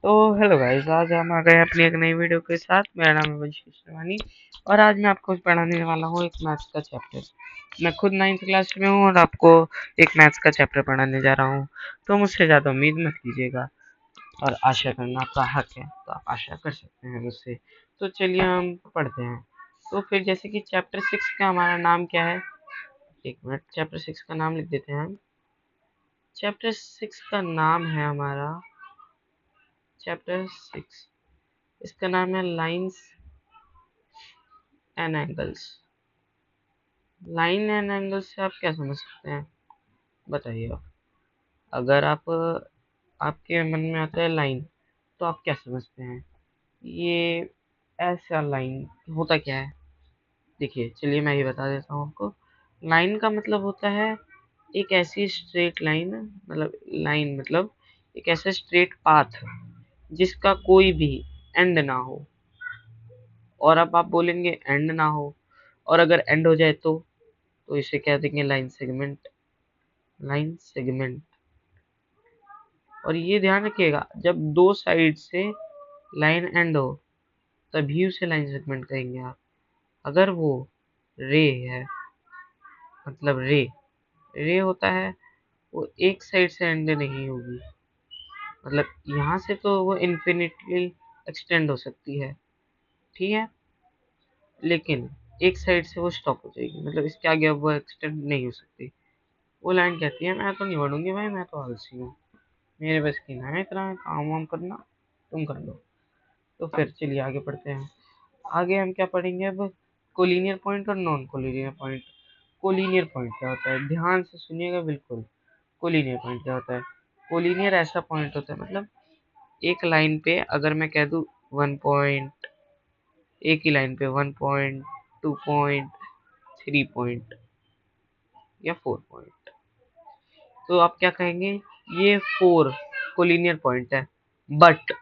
तो hello guys, आज हम आ गए हैं अपनी एक नई वीडियो के साथ। मेरा नाम है वंशी शिवानी और आज मैं आपको पढ़ाने वाला हूँ एक मैथ्स का चैप्टर। मैं खुद 9th क्लास में हूँ और आपको एक मैथ्स का चैप्टर पढ़ाने जा रहा हूँ। तो मुझसे ज़्यादा उम्मीद मत कीजिएगा और आशा करना आपका हक है, तो आप आशा कर सकते हैं मुझसे। तो चलिए हम पढ़ते हैं। तो फिर जैसे कि चैप्टर 6 का हमारा नाम क्या है, एक मिनट, चैप्टर 6 का नाम लिख देते हैं हम। चैप्टर 6 का नाम है हमारा चैप्टर 6, इसका नाम है lines and angles. Line and angle से आप क्या समझ सकते हैं, बताइए आप। अगर आप आपके मन में आता है लाइन, तो आप क्या समझते हैं? ये ऐसा लाइन होता क्या है? देखिए, चलिए मैं ये बता देता हूँ आपको। लाइन का मतलब होता है एक ऐसी स्ट्रेट लाइन, मतलब लाइन मतलब एक ऐसा स्ट्रेट पाथ जिसका कोई भी एंड ना हो। और अब आप बोलेंगे एंड ना हो, और अगर एंड हो जाए तो इसे कह देंगे लाइन सेगमेंट। Line segment. और ये ध्यान रखिएगा, जब दो साइड से लाइन एंड हो तभी उसे लाइन सेगमेंट कहेंगे आप। अगर वो रे है, मतलब रे रे होता है, वो एक साइड से एंड नहीं होगी, मतलब यहाँ से तो वो इन्फिनिटली एक्सटेंड हो सकती है, ठीक है, लेकिन एक साइड से वो स्टॉप हो जाएगी, मतलब इसके आगे अब वो एक्सटेंड नहीं हो सकती। वो लाइन कहती है मैं तो नहीं बढ़ूंगी भाई, मैं तो आलसी हूँ, मेरे बस की ना है इतना काम वाम करना, तुम कर लो। तो फिर चलिए आगे पढ़ते हैं। आगे हम क्या पढ़ेंगे अब? कोलिनियर पॉइंट और non collinear point. Collinear point क्या होता है, ध्यान से सुनिएगा बिल्कुल। कोलिनियर पॉइंट क्या होता है? कोलिनियर ऐसा पॉइंट होता है, मतलब एक लाइन पे अगर मैं कह दूं 1 पॉइंट, एक ही लाइन पे 1 पॉइंट, 2 पॉइंट, 3 पॉइंट या 4 पॉइंट, तो आप क्या कहेंगे? ये 4 कोलिनियर पॉइंट है। बट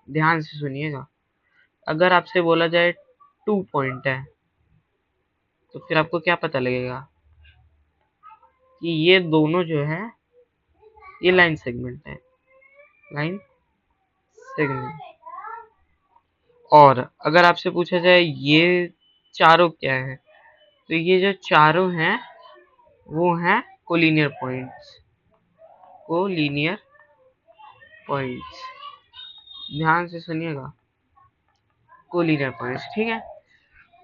ध्यान से सुनिएगा, अगर आपसे बोला जाए 2 पॉइंट है, तो फिर आपको क्या पता लगेगा कि ये दोनों जो है ये लाइन सेगमेंट है। Line segment. और अगर आपसे पूछा जाए ये चारों क्या है, तो ये जो चारों हैं वो हैं कोलिनियर पॉइंट्स। कोलिनियर पॉइंट्स, ध्यान से सुनिएगा, कोलिनियर पॉइंट्स, ठीक है।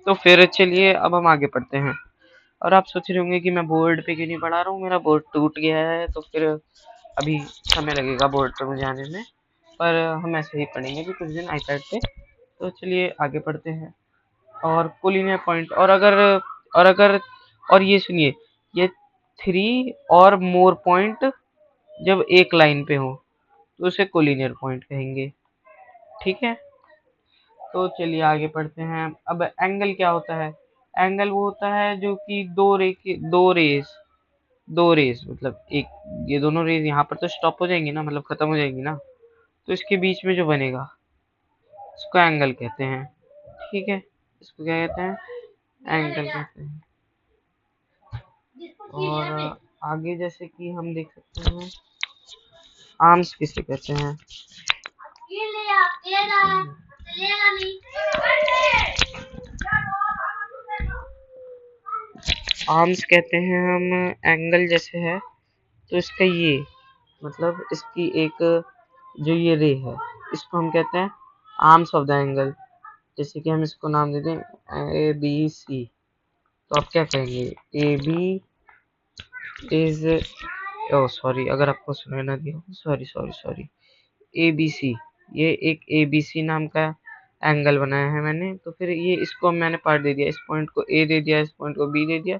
तो फिर चलिए अब हम आगे पढ़ते हैं। और आप सोच रहे होंगे कि मैं बोर्ड पे क्यों नहीं पढ़ा रहा हूँ, मेरा बोर्ड टूट गया है, तो फिर अभी समय लगेगा बोर्ड पे मुझे आने में, पर हम ऐसे ही पढ़ेंगे भी कुछ दिन आईपैड पे। तो चलिए आगे पढ़ते हैं। और कोलिनियर पॉइंट, और अगर और ये सुनिए, ये 3 और मोर पॉइंट जब एक लाइन पे हो तो उसे कोलिनियर पॉइंट कहेंगे, ठीक है। तो चलिए आगे पढ़ते हैं। अब एंगल क्या होता है? एंगल वो होता है जो कि दो रेस मतलब एक, ये दोनों रेस यहाँ पर तो स्टॉप हो जाएंगी ना, मतलब खत्म हो जाएंगी ना, तो इसके बीच में जो बनेगा इसको एंगल कहते हैं, ठीक है। इसको क्या कहते हैं? एंगल कहते हैं। और आगे जैसे कि हम देख सकते हैं, आर्म्स किसे कहते हैं? आर्म्स कहते हैं हम एंगल जैसे है, तो इसका ये मतलब इसकी एक जो ये रे है, इसको हम कहते हैं आर्म्स ऑफ द एंगल। जैसे कि हम इसको नाम दे दें ABC, तो आप क्या कहेंगे? A b is, oh sorry अगर आपको सुनाई ना दिया, सॉरी सॉरी सॉरी, ABC, ये एक ABC नाम का एंगल बनाया है मैंने। तो फिर ये इसको मैंने पार्ट दे दिया, इस पॉइंट को A दे दिया, इस पॉइंट को B दे दिया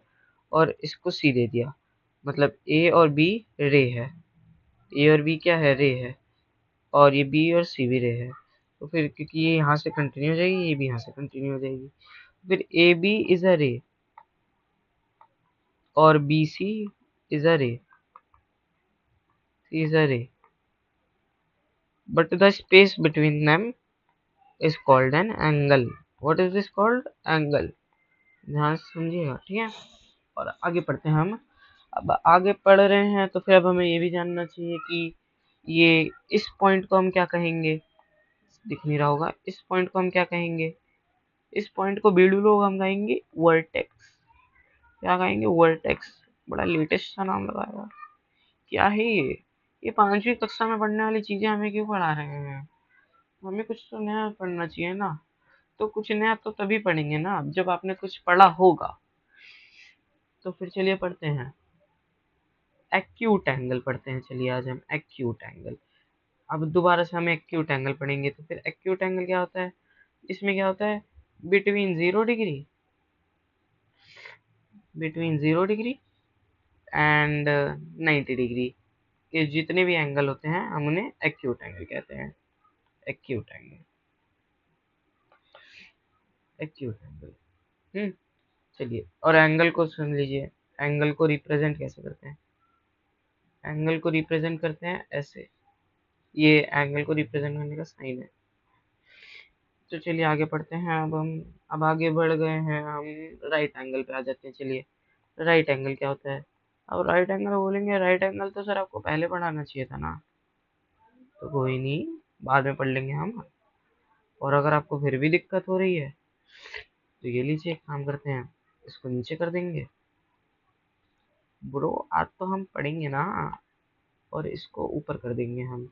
और इसको C दे दिया, मतलब A और B रे है। ए और बी क्या है? रे है। और ये बी और सी भी रे है। तो फिर क्योंकि ये यहाँ से कंटिन्यू हो जाएगी, ये भी यहाँ से कंटिन्यू हो जाएगी, फिर ए बी इज अ रे और बी सी इज अ रे, इज अ रे, but the space between them is called an angle. What is this called? Angle. ध्यान से समझिएगा, ठीक है। और आगे पढ़ते हैं हम। अब आगे पढ़ रहे हैं तो फिर अब हमें ये भी जानना चाहिए कि ये इस पॉइंट को हम क्या कहेंगे? दिख नहीं रहा होगा। इस पॉइंट को हम क्या कहेंगे? इस पॉइंट को बीडू लोग हम कहेंगे वर्टेक्स। क्या कहेंगे? वर्टेक्स। बड़ा लेटेस्ट सा नाम लगा यार। क्या है ये 5वीं कक्षा में पढ़ने वाली चीजें हमें क्यों पढ़ा रहे हैं? हमें कुछ तो नया पढ़ना चाहिए ना। तो कुछ नया तो तभी पढ़ेंगे ना जब आपने कुछ पढ़ा होगा। तो फिर चलिए पढ़ते हैं, एक्यूट एंगल पढ़ते हैं। चलिए आज हम एक्यूट एंगल, अब दोबारा से हम एक्यूट एंगल पढ़ेंगे। तो फिर एक्यूट एंगल क्या होता है? इसमें क्या होता है? Between 0 degree, between 0 degree and 90 degree के जितने भी एंगल होते हैं हम उन्हें एक्यूट एंगल कहते हैं। Acute angle, acute angle. चलिए, और एंगल को सुन लीजिए, एंगल को रिप्रेजेंट कैसे करते हैं? एंगल को रिप्रेजेंट करते हैं ऐसे, ये एंगल को रिप्रेजेंट करने का साइन है। तो चलिए आगे पढ़ते हैं। अब आगे बढ़ गए हैं हम, राइट एंगल पे आ जाते हैं। चलिए, राइट एंगल क्या होता है? अब राइट एंगल बोलेंगे, राइट एंगल तो सर आपको पहले पढ़ाना चाहिए था ना। तो कोई नहीं, बाद में पढ़ लेंगे हम। और अगर आपको फिर भी दिक्कत हो रही है तो ये लीजिए, एक काम करते हैं, इसको नीचे कर देंगे। ब्रो आज तो हम पढ़ेंगे ना, और इसको ऊपर कर देंगे हम,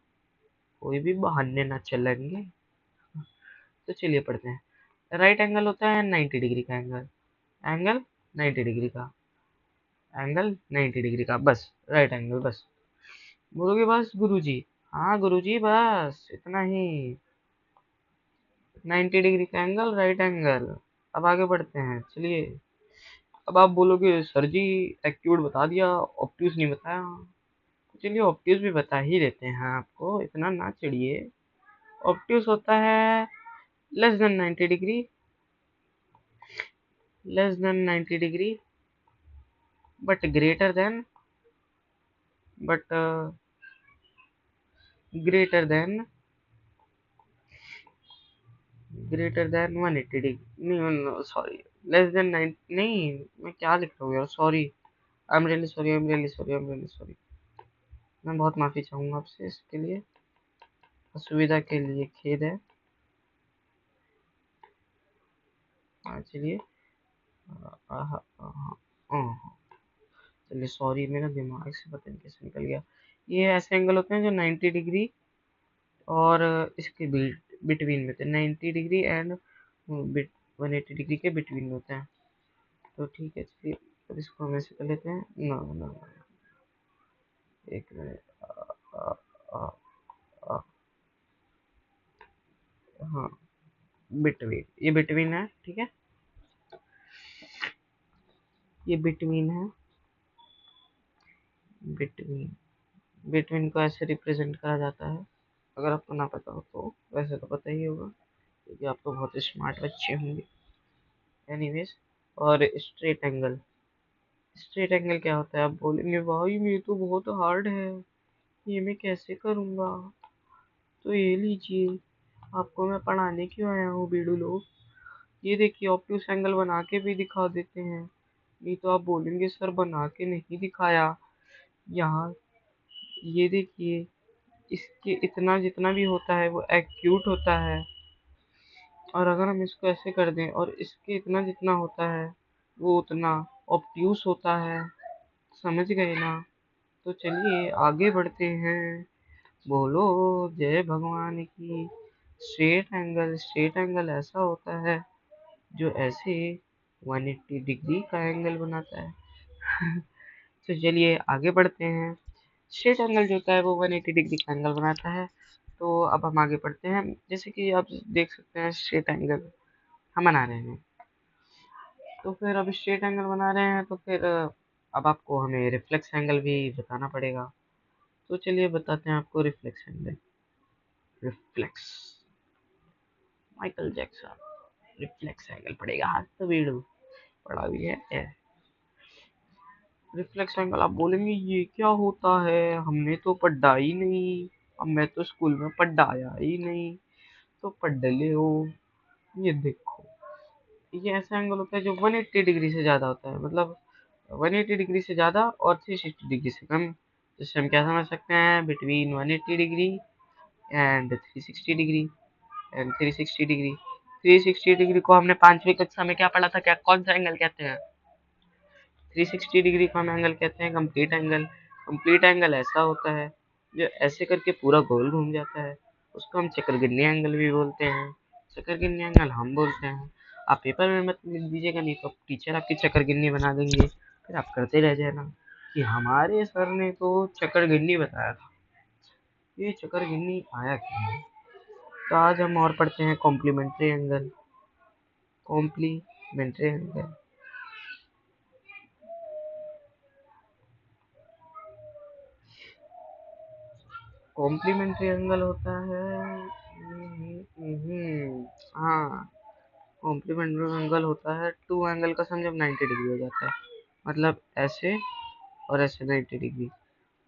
कोई भी बहाने ना चलेंगे। तो चलिए पढ़ते हैं। राइट एंगल होता है 90 डिग्री का एंगल, एंगल 90 डिग्री का, एंगल 90 डिग्री का, बस राइट एंगल। बस बोलोगे बस गुरुजी? हाँ गुरुजी, बस इतना ही, 90 डिग्री का एंगल, राइट एंगल। अब आगे बढ़ते हैं। चलिए, अब आप बोलोगे सर जी एक्यूट बता दिया, ऑब्ट्यूज नहीं बताया। चलिए ऑब्ट्यूज भी बता ही देते हैं आपको, इतना ना चिढ़िए। ऑब्ट्यूज होता है less than 90 degree, less than 90 degree, but greater than, but greater than, greater than 180 degree, नहीं सॉरी, लेस देन 90, नहीं मैं क्या लिख रहा हूँ यार, sorry, I am really sorry, I am really sorry, I am really sorry. मैं बहुत माफ़ी चाहूँगा आपसे इसके लिए, असुविधा के लिए खेद है। चलिए, चलिए सॉरी, मेरा दिमाग से पता नहीं कैसे निकल गया। ये ऐसे एंगल होते हैं जो 90 डिग्री और इसके बिटवीन में होते हैं, 90 डिग्री एंड 180 डिग्री के बिटवीन में होते हैं। तो ठीक है, चलिए अब इसको हम ऐसे कर लेते हैं। नो नो, एक मिनट, हाँ, बिटवीन, ये बिटवीन है, ठीक है, ये बिटवीन है, बिटवीन, बिटवीन को ऐसे रिप्रेजेंट करा जाता है। अगर आपको ना पता हो तो वैसे तो पता ही होगा, क्योंकि आप तो बहुत स्मार्ट बच्चे होंगे। एनीवेज, और स्ट्रेट एंगल, स्ट्रेट एंगल क्या होता है? आप बोलेंगे भाई ये तो बहुत हार्ड है, ये मैं कैसे करूँगा? तो ये लीजिए, आपको मैं पढ़ाने क्यों आया हूँ बीड़ू लोग। ये देखिए, ऑब्ट्यूस एंगल बना के भी दिखा देते हैं। नहीं तो आप बोलेंगे सर बना के नहीं दिखाया। यहाँ ये देखिए, इसके इतना जितना भी होता है वो एक्यूट होता है, और अगर हम इसको ऐसे कर दें और इसके इतना जितना होता है वो उतना ऑब्ट्यूस होता है। समझ गए ना? तो चलिए आगे बढ़ते हैं। बोलो जय भगवान की। स्ट्रेट एंगल, स्ट्रेट एंगल ऐसा होता है जो ऐसे 180 डिग्री का एंगल बनाता है। तो चलिए आगे बढ़ते हैं। स्ट्रेट एंगल जो होता है वो 180 डिग्री का एंगल बनाता है। तो अब हम आगे बढ़ते हैं। जैसे कि आप देख सकते हैं स्ट्रेट एंगल हम बना रहे हैं, तो फिर अब स्ट्रेट एंगल बना रहे हैं तो फिर अब आपको हमें रिफ्लेक्स एंगल भी बताना पड़ेगा। तो चलिए बताते हैं आपको reflex angle. Reflex, Michael Jackson, reflex angle पड़ेगा, हाथ तो वीडियो पड़ा भी है। रिफ्लेक्स एंगल, आप बोलेंगे ये क्या होता है, हमने तो पढ़ा ही नहीं, अब मैं तो स्कूल में पढ़ाया ही नहीं। तो पढ़ ले हो, ये देखो, ये ऐसा एंगल होता है जो 180 डिग्री से ज़्यादा होता है, मतलब 180 डिग्री से ज़्यादा और 360 डिग्री से कम। जिससे हम क्या समझ सकते हैं, between 180 degree and 360 degree. And 360 degree. 360 degree को हमने 5वीं कक्षा में क्या पढ़ा था, क्या कौन सा एंगल कहते हैं? 360 डिग्री को हम एंगल कहते हैं कंप्लीट एंगल। कंप्लीट एंगल ऐसा होता है जो ऐसे करके पूरा गोल घूम जाता है, उसको हम चक्रगिन्नी एंगल भी बोलते हैं। चक्रगिन्नी एंगल हम बोलते हैं। आप पेपर में मत लिख दीजिएगा, नहीं तो टीचर आपकी चक्रगिन्नी बना देंगे, फिर आप करते रह जाना कि हमारे सर ने तो चक्रगिन्नी बताया था। ये चक्रगिन्नी आया क्यों नहीं? तो आज हम और पढ़ते हैं complementary angle. Complementary angle complementary angle होता है, हाँ, कॉम्प्लीमेंट्री एंगल होता है टू एंगल का सम जब 90 डिग्री हो जाता है। मतलब ऐसे और ऐसे 90 डिग्री।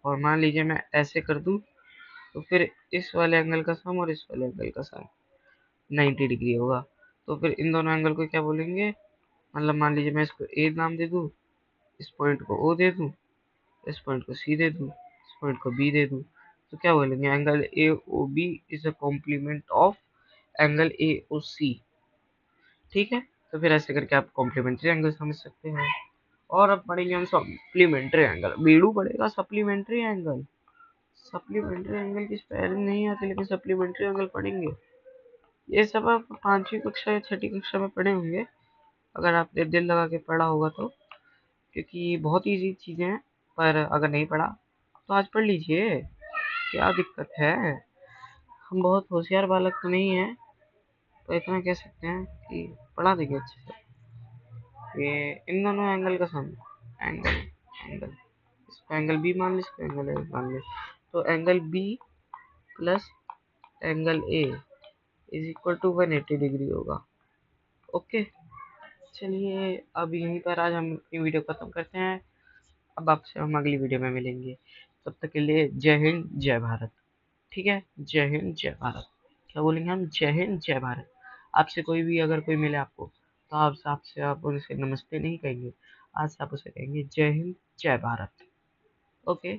और मान लीजिए मैं ऐसे कर दूं, तो फिर इस वाले एंगल का सम और इस वाले एंगल का सम 90 डिग्री होगा। तो फिर इन दोनों एंगल को क्या बोलेंगे? मतलब मान लीजिए मैं इसको ए नाम दे दूं, इस पॉइंट को ओ दे दूं, इस पॉइंट को सी दे दूं, इस पॉइंट को बी दे दूं, तो क्या बोलेंगे? Angle A O B is a complement of angle A O C. ठीक है, तो फिर ऐसे करके आप कॉम्प्लीमेंट्री एंगल समझ सकते हैं। और अब पढ़ेंगे हम सप्लीमेंट्री एंगल। बीड़ू पढ़ेगा सप्लीमेंट्री एंगल। सप्लीमेंट्री एंगल की स्पेलिंग नहीं आती, लेकिन सप्लीमेंट्री एंगल पढ़ेंगे। ये सब आप 5वीं कक्षा या 6ठी कक्षा में पढ़े होंगे, अगर आपने दिल लगा के पढ़ा होगा तो, क्योंकि बहुत इजी चीजें हैं। पर अगर नहीं पढ़ा तो आज पढ़ लीजिए, क्या दिक्कत है? हम बहुत होशियार बालक तो नहीं है, तो इतना कह सकते हैं कि पढ़ा देंगे अच्छे से। ये इन दोनों एंगल का सम, एंगल एंगल इसको एंगल बी मान ले, इसको एंगल ए मान ले, तो angle b plus angle a is equal to 180 degree होगा। ओके, चलिए अब यहीं पर आज हम अपनी वीडियो खत्म करते हैं। अब आपसे हम अगली वीडियो में मिलेंगे, तब तक के लिए जय हिंद जय भारत। ठीक है, जय हिंद जय भारत। क्या बोलेंगे हम? जय हिंद जय भारत। आपसे कोई भी अगर कोई मिले आपको, तो आप उनसे नमस्ते नहीं कहेंगे, आज से आप उसे कहेंगे जय हिंद जय भारत। ओके।